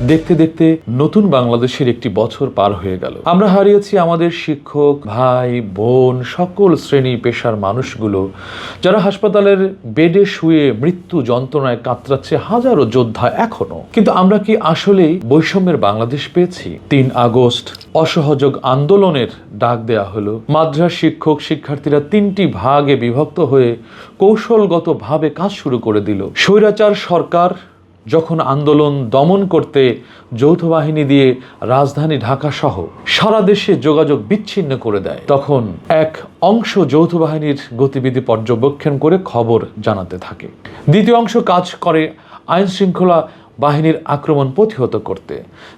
দেখতে দেখতে নতুন বাংলাদেশের একটি বছর পার হয়ে গেল। আমরা হারিয়েছি আমাদের শিক্ষক, ভাই, বোন, সকল শ্রেণী পেশার মানুষগুলো, যারা হাসপাতালের বেডে শুয়ে মৃত্যু যন্ত্রণায় কাতরাচ্ছে হাজারো যোদ্ধা এখনো। কিন্তু আমরা কি আসলেই বৈষম্যের বাংলাদেশ পেয়েছি? ৩ আগস্ট অসহযোগ আন্দোলনের ডাক দেয়া হলো। মাদ্রাস শিক্ষক শিক্ষার্থীরা ৩টি ভাগে বিভক্ত হয়ে কৌশলগতভাবে কাজ শুরু করে দিল। স্বৈরাচার সরকার যখন আন্দোলন দমন করতে যৌথ বাহিনী দিয়ে রাজধানী ঢাকা সহ সারা দেশে যোগাযোগ বিচ্ছিন্ন করে দেয়, তখন এক অংশ যৌথ বাহিনীর গতিবিধি পর্যবেক্ষণ করে খবর জানাতে থাকে। দ্বিতীয় অংশ কাজ করে আইন শৃঙ্খলা বাহিনীর আক্রমণ প্রতিহত করতে।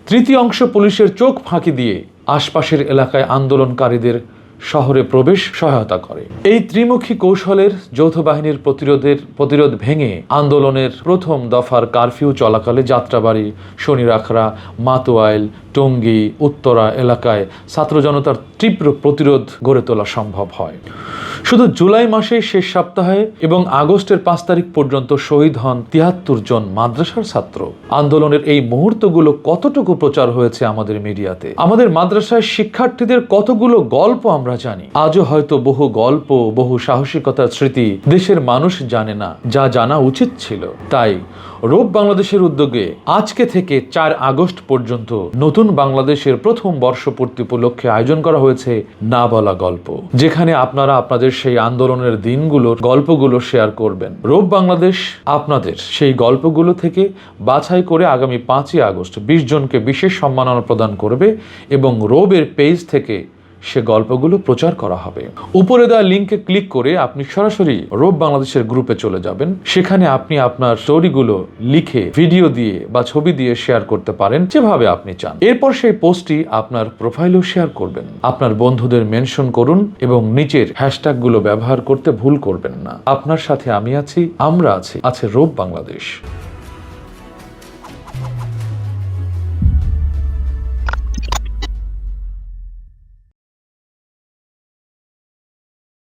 তৃতীয় অংশ পুলিশের চোখ ফাঁকি দিয়ে আশপাশের এলাকায় আন্দোলনকারীদের শহরে প্রবেশ সহায়তা করে। এই ত্রিমুখী কৌশলের যৌথ বাহিনীর প্রতিরোধ ভেঙে আন্দোলনের প্রথম দফার কারফিউ চলাকালে যাত্রাবাড়ি, শনিরাখড়া, মাতোয়াইল, টঙ্গী, উত্তরা এলাকায় ছাত্র জনতার তীব্র প্রতিরোধ গড়ে তোলা সম্ভব হয়। শুধু জুলাই মাসের শেষ সপ্তাহে এবং আগস্টের 5 তারিখ পর্যন্ত শহীদ হন 73 জন মাদ্রাসার ছাত্র। আন্দোলনের এই মুহূর্তগুলো কতটুকু প্রচার হয়েছে আমাদের মিডিয়াতে? আমাদের মাদ্রাসায় শিক্ষার্থীদের কতগুলো গল্প আমরা জানি। আজও হয়তো বহু গল্প, বহু সাহসিকতার স্মৃতি দেশের মানুষ জানে না, যা জানা উচিত ছিল। তাই রূপ বাংলাদেশের উদ্যোগে আজকে থেকে 4 আগস্ট পর্যন্ত নতুন বাংলাদেশের প্রথম বর্ষপূর্তি উপলক্ষে আয়োজন করা হয়েছে না বলা গল্প, যেখানে আপনারা আপনাদের সেই আন্দোলনের দিনগুলোর গল্পগুলো শেয়ার করবেন। রূপ বাংলাদেশ আপনাদের সেই গল্পগুলো থেকে বাছাই করে আগামী 5ই আগস্ট 20 জনকে বিশেষ সম্মাননা প্রদান করবে এবং রূপের পেজ থেকে সে গল্পগুলো প্রচার করা হবে। উপরে দেওয়া লিঙ্কে ক্লিক করে আপনি সরাসরি রূপ বাংলাদেশের গ্রুপে চলে যাবেন। সেখানে আপনি আপনার স্টোরিগুলো লিখে ভিডিও দিয়ে বা ছবি দিয়ে শেয়ার করতে পারেন যেভাবে আপনি চান। এরপর সেই পোস্টটি আপনার প্রোফাইলেও শেয়ার করবেন। আপনার বন্ধুদের মেনশন করুন এবং নিচের হ্যাশট্যাগুলো ব্যবহার করতে ভুল করবেন না। আপনার সাথে আমি আছি, আমরা আছি, আছে রূপ বাংলাদেশ।